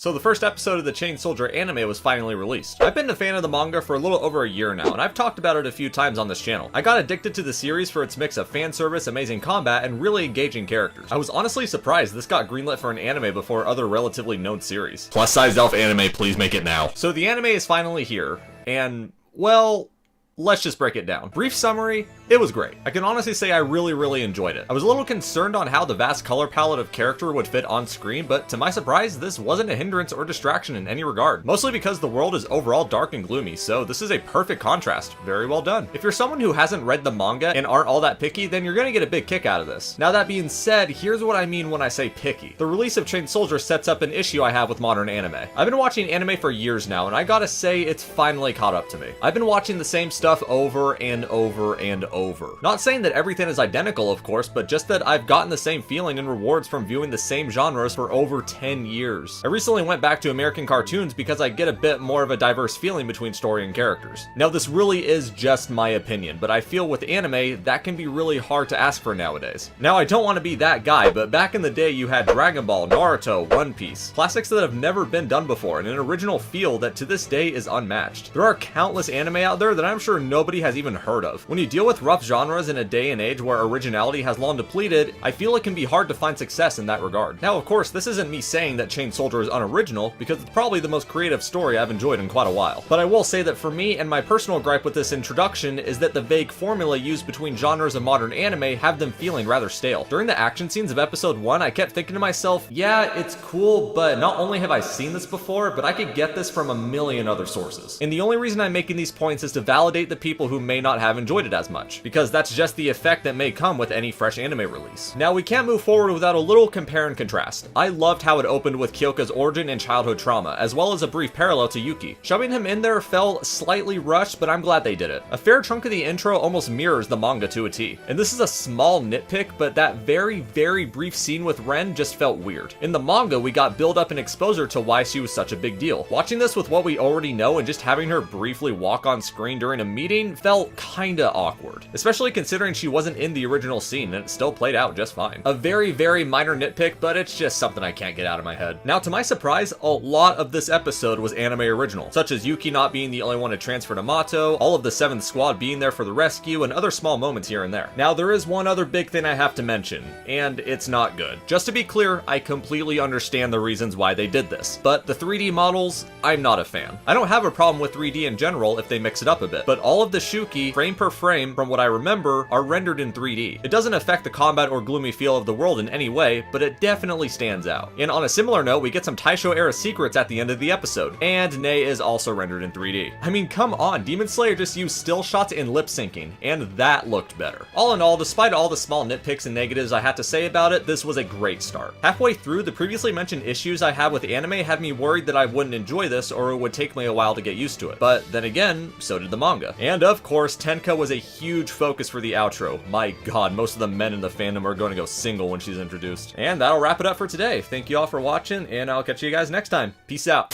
So the first episode of the Chain Soldier anime was finally released. I've been a fan of the manga for a little over a year now, and I've talked about it a few times on this channel. I got addicted to the series for its mix of fan service, amazing combat, and really engaging characters. I was honestly surprised this got greenlit for an anime before other relatively known series. Plus size elf anime, please make it now. So the anime is finally here, and, well, let's just break it down. Brief summary, it was great. I can honestly say I really enjoyed it. I was a little concerned on how the vast color palette of character would fit on screen, but to my surprise, this wasn't a hindrance or distraction in any regard. Mostly because the world is overall dark and gloomy, so this is a perfect contrast. Very well done. If you're someone who hasn't read the manga and aren't all that picky, then you're gonna get a big kick out of this. Now that being said, here's what I mean when I say picky. The release of Chain Soldier sets up an issue I have with modern anime. I've been watching anime for years now, and I gotta say it's finally caught up to me. I've been watching the same stuff over and over and over. Not saying that everything is identical, of course, but just that I've gotten the same feeling and rewards from viewing the same genres for over 10 years. I recently went back to American cartoons because I get a bit more of a diverse feeling between story and characters. Now this really is just my opinion, but I feel with anime, that can be really hard to ask for nowadays. Now I don't want to be that guy, but back in the day you had Dragon Ball, Naruto, One Piece, classics that have never been done before, and an original feel that to this day is unmatched. There are countless anime out there that I'm sure nobody has even heard of. When you deal with rough genres in a day and age where originality has long depleted, I feel it can be hard to find success in that regard. Now of course, this isn't me saying that Chain Soldier is unoriginal, because it's probably the most creative story I've enjoyed in quite a while. But I will say that for me, and my personal gripe with this introduction, is that the vague formula used between genres of modern anime have them feeling rather stale. During the action scenes of episode 1, I kept thinking to myself, yeah, it's cool, but not only have I seen this before, but I could get this from a million other sources. And the only reason I'm making these points is to validate the people who may not have enjoyed it as much, because that's just the effect that may come with any fresh anime release. Now we can't move forward without a little compare and contrast. I loved how it opened with Kyoka's origin and childhood trauma, as well as a brief parallel to Yuki. Shoving him in there felt slightly rushed, but I'm glad they did it. A fair chunk of the intro almost mirrors the manga to a T. And this is a small nitpick, but that very brief scene with Ren just felt weird. In the manga, we got build up and exposure to why she was such a big deal. Watching this with what we already know and just having her briefly walk on screen during a meeting felt kinda awkward, especially considering she wasn't in the original scene and it still played out just fine. A very minor nitpick, but it's just something I can't get out of my head. Now to my surprise, a lot of this episode was anime original, such as Yuki not being the only one to transfer to Mato, all of the 7th squad being there for the rescue, and other small moments here and there. Now there is one other big thing I have to mention, and it's not good. Just to be clear, I completely understand the reasons why they did this, but the 3D models, I'm not a fan. I don't have a problem with 3D in general if they mix it up a bit, but all of the Shuki, frame per frame, from what I remember, are rendered in 3D. It doesn't affect the combat or gloomy feel of the world in any way, but it definitely stands out. And on a similar note, we get some Taisho era secrets at the end of the episode, and Nei is also rendered in 3D. I mean, come on, Demon Slayer just used still shots and lip syncing, and that looked better. All in all, despite all the small nitpicks and negatives I had to say about it, this was a great start. Halfway through, the previously mentioned issues I have with anime had me worried that I wouldn't enjoy this or it would take me a while to get used to it. But then again, so did the manga. And of course, Tenka was a huge focus for the outro. My god, most of the men in the fandom are going to go single when she's introduced. And that'll wrap it up for today. Thank you all for watching, and I'll catch you guys next time. Peace out.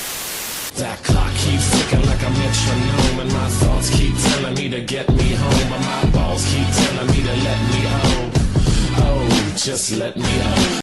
That clock keeps ticking like a metronome, and my thoughts keep telling me to get me home, and my balls keep telling me to let me oh, just let me